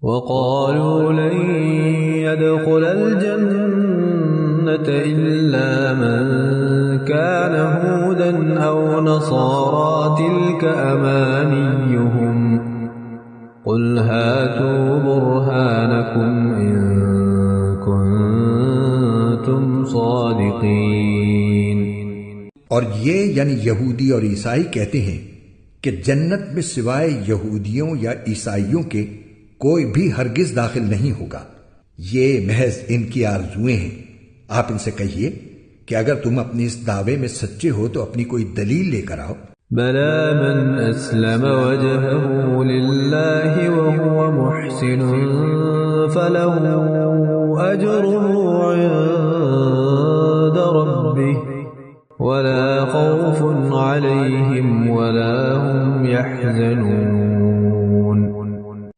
وقالوا لن يدخل الجنة إلا من كان هودا أو نصارى تلك أمانيهم قل هاتوا برهانكم إن كنتم صادقين۔ اور یہ یعنی یہودی اور عیسائی کہتے ہیں کہ جنت میں سوائے یہودیوں یا عیسائیوں کے کوئی بھی ہرگز داخل نہیں ہوگا، یہ محض ان کی آرزویں ہیں۔ آپ ان سے کہیے کہ اگر تم اپنے اس دعوے میں سچے ہو تو اپنی کوئی دلیل لے کر آؤ۔ بلى من أسلم وجهه لله وهو محسن فله أجره عند ربه ولا خوف عليهم ولا هم يحزنون۔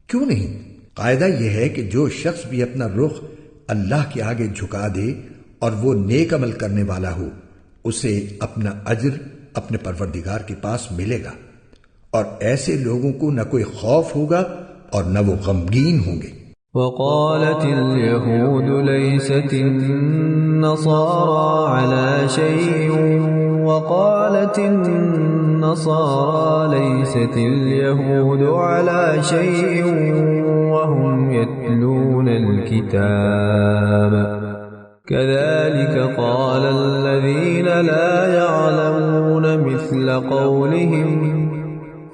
کیوں نہیں؟ قاعدہ یہ ہے کہ جو شخص بھی اپنا رخ اللہ کے آگے جھکا دے اور وہ نیک عمل کرنے والا ہو، اسے اپنا اجر اپنے پروردگار کے پاس ملے گا، اور ایسے لوگوں کو نہ کوئی خوف ہوگا اور نہ وہ غمگین ہوں گے۔ وقالت اليهود ليست النصارى على شيء وقالت النصارى ليست اليهود على شيء وهم يتلون الكتاب كذلك قال الذين لا يعلمون مثل قولهم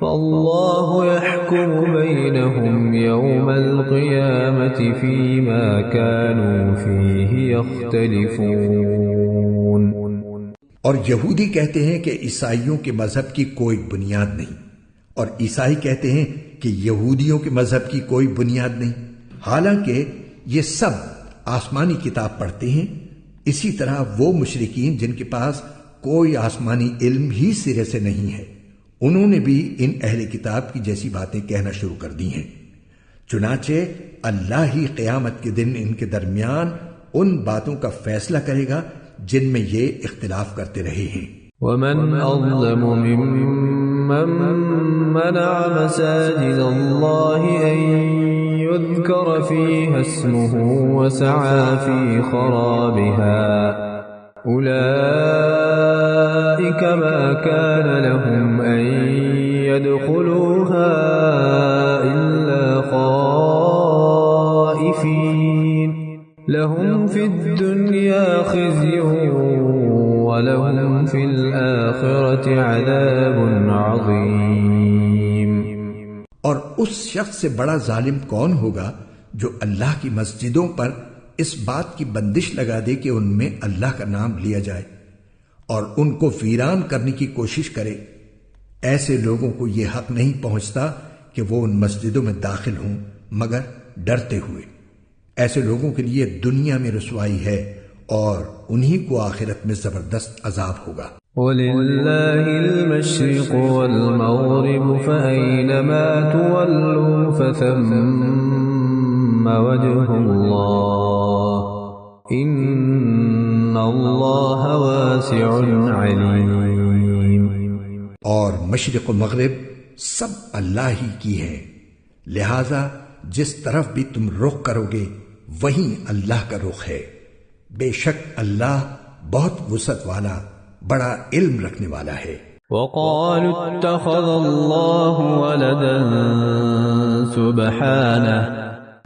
فالله يحكم بينهم يوم القيامة فيما كانوا فيه يختلفون۔ اور یہودی کہتے ہیں کہ عیسائیوں کے مذہب کی کوئی بنیاد نہیں، اور عیسائی کہتے ہیں کہ یہودیوں کے مذہب کی کوئی بنیاد نہیں، حالانکہ یہ سب آسمانی کتاب پڑھتے ہیں۔ اسی طرح وہ مشرکین جن کے پاس کوئی آسمانی علم ہی سرے سے نہیں ہے، انہوں نے بھی ان اہل کتاب کی جیسی باتیں کہنا شروع کر دی ہیں۔ چنانچہ اللہ ہی قیامت کے دن ان کے درمیان ان باتوں کا فیصلہ کرے گا جن میں یہ اختلاف کرتے رہے ہیں۔ ومن أظلم ممن منع مساجد الله أن يذكر فيها اسمه وسعى في خرابها أولئك ما كان لهم أن يدخلوها إلا خائفين لهم في الدنيا خزي وَلَهُمْ فِي الْآخِرَةِ عَذَابٌ عَظِيمٌ۔ اور اس شخص سے بڑا ظالم کون ہوگا جو اللہ کی مسجدوں پر اس بات کی بندش لگا دے کہ ان میں اللہ کا نام لیا جائے اور ان کو ویران کرنے کی کوشش کرے۔ ایسے لوگوں کو یہ حق نہیں پہنچتا کہ وہ ان مسجدوں میں داخل ہوں مگر ڈرتے ہوئے۔ ایسے لوگوں کے لیے دنیا میں رسوائی ہے اور انہی کو آخرت میں زبردست عذاب ہوگا۔ وَلِلَّهِ الْمَشْرِقُ وَالْمَغْرِبُ فَأَيْنَمَا تُوَلُّوا فَثَمَّ وَجْهُ اللَّهِ إِنَّ اللَّهَ وَاسِعٌ عَلِيمٌ۔ اور مشرق و مغرب سب اللہ ہی کی ہے، لہذا جس طرف بھی تم رخ کرو گے وہیں اللہ کا رخ ہے۔ بے شک اللہ بہت وسعت والا بڑا علم رکھنے والا ہے۔ وقالوا اتخذ الله ولدا سبحانه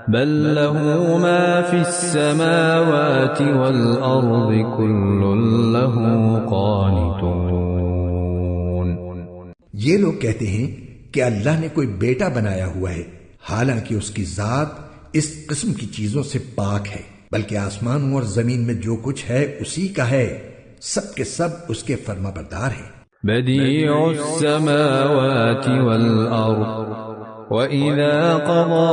بل له ما في السماوات والأرض كل له قانتون۔ یہ لوگ کہتے ہیں کہ اللہ نے کوئی بیٹا بنایا ہوا ہے، حالانکہ اس کی ذات اس قسم کی چیزوں سے پاک ہے، بلکہ آسمانوں اور زمین میں جو کچھ ہے اسی کا ہے، سب کے سب اس کے فرما بردار ہیں۔ بدیع السماوات والارض وَإِذَا قَضَى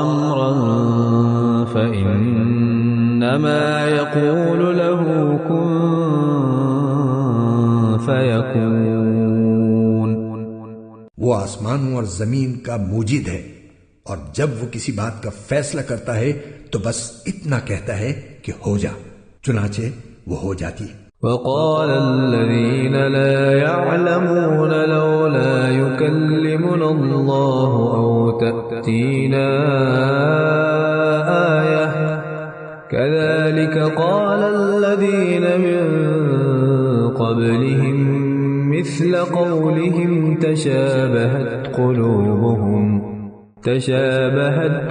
أَمْرًا فَإِنَّمَا يَقُولُ لَهُ كُن فَيَكُونُ۔ وہ آسمانوں اور زمین کا موجد ہے، اور جب وہ کسی بات کا فیصلہ کرتا ہے تو بس اتنا کہتا ہے کہ ہو جا، چنانچہ وہ ہو جاتی ہے۔ وقال الذين لا يعلمون لولا يكلمنا الله أو تأتينا آية كذلك قال الذين من قبلهم مثل قولهم تشابهت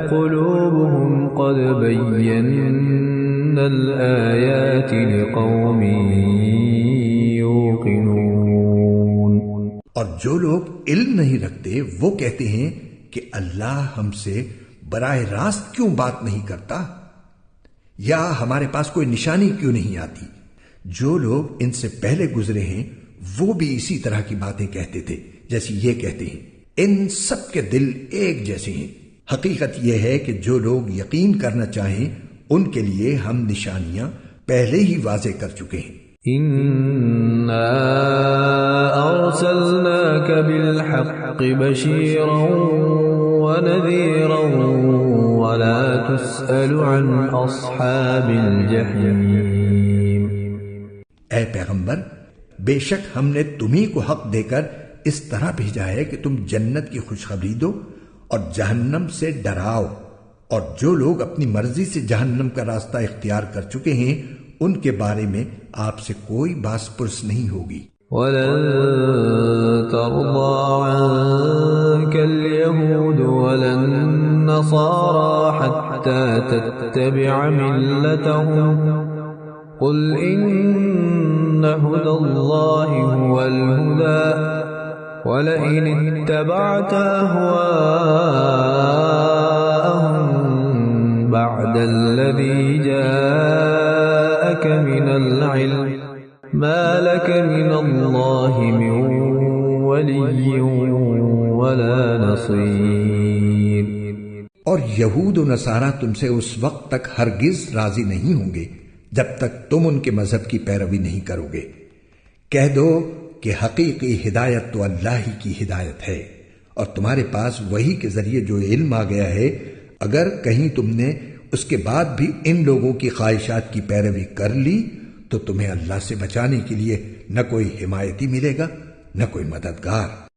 قلوبهم قد بينا الآيات لقوم يوقنون۔ اور جو لوگ علم نہیں رکھتے وہ کہتے ہیں کہ اللہ ہم سے براہ راست کیوں بات نہیں کرتا، یا ہمارے پاس کوئی نشانی کیوں نہیں آتی۔ جو لوگ ان سے پہلے گزرے ہیں وہ بھی اسی طرح کی باتیں کہتے تھے جیسی یہ کہتے ہیں۔ ان سب کے دل ایک جیسے ہیں۔ حقیقت یہ ہے کہ جو لوگ یقین کرنا چاہیں ان کے لیے ہم نشانیاں پہلے ہی واضح کر چکے ہیں۔ إنا أرسلناك بالحق بشيرا ونذيرا ولا تسأل عن أصحاب الجحيم۔ اے پیغمبر، بے شک ہم نے تمہیں کو حق دے کر اس طرح بھیجا ہے کہ تم جنت کی خوشخبری دو اور جہنم سے ڈراؤ، اور جو لوگ اپنی مرضی سے جہنم کا راستہ اختیار کر چکے ہیں ان کے بارے میں آپ سے کوئی باس پرس نہیں ہوگی۔ وَلَن تَرْضَىٰ عَنكَ الْيَهُودُ وَلَا النَّصَارَىٰ حَتَّىٰ تَتَّبِعَ مِلَّتَهُمْ قُلْ إِنَّ هُدَى اللَّهِ هُوَ الْهُدَىٰ وَلَئِنِ اتَّبَعْتَ أَهْوَاءَهُم بَعْدَ الَّذِي جَاءَكَ مِنَ الْعِلْمِ مَا لَكَ مِنَ اللَّهِ مِن وَلِيٍّ وَلَا نَصِيرٍ۔ اور یہود و نصارہ تم سے اس وقت تک ہرگز راضی نہیں ہوں گے جب تک تم ان کے مذہب کی پیروی نہیں کرو گے۔ کہہ دو کہ حقیقی ہدایت تو اللہ ہی کی ہدایت ہے، اور تمہارے پاس وحی کے ذریعے جو علم آ گیا ہے، اگر کہیں تم نے اس کے بعد بھی ان لوگوں کی خواہشات کی پیروی کر لی تو تمہیں اللہ سے بچانے کے لیے نہ کوئی حمایتی ملے گا نہ کوئی مددگار۔